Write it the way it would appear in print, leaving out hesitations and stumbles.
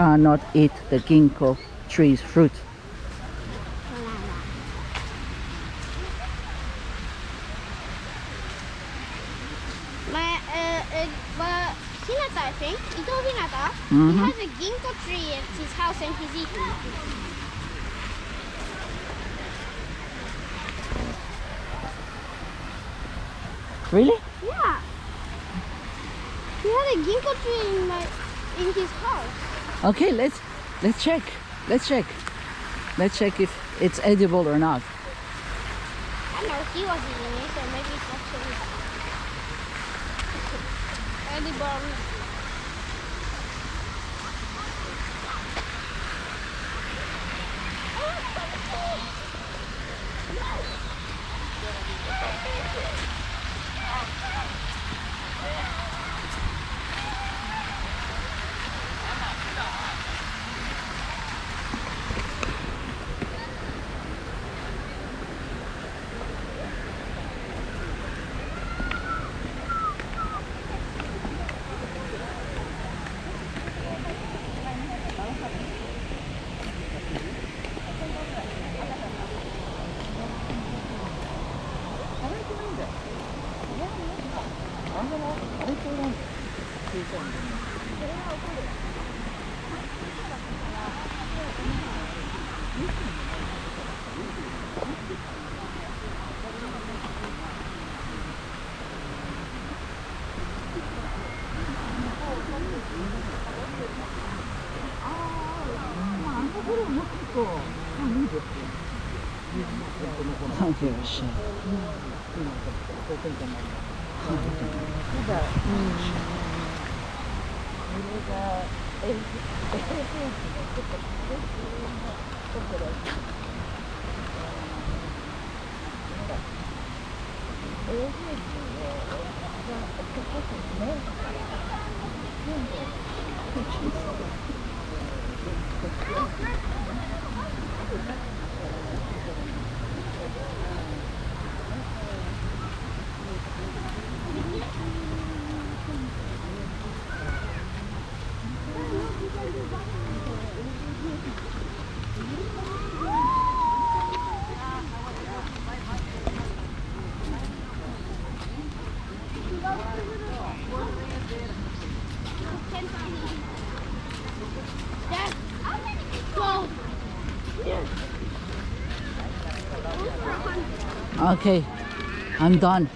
cannot eat the ginkgo tree's fruit. Hinata, I think. Ito Hinata. He has a ginkgo tree at his house and he's eating it. Really? Yeah. He had a ginkgo tree in his house. Okay, let's check. Let's check if it's edible or not. I know he was eating it, so maybe it's actually edible. Oh dear shit. Okay, I'm done.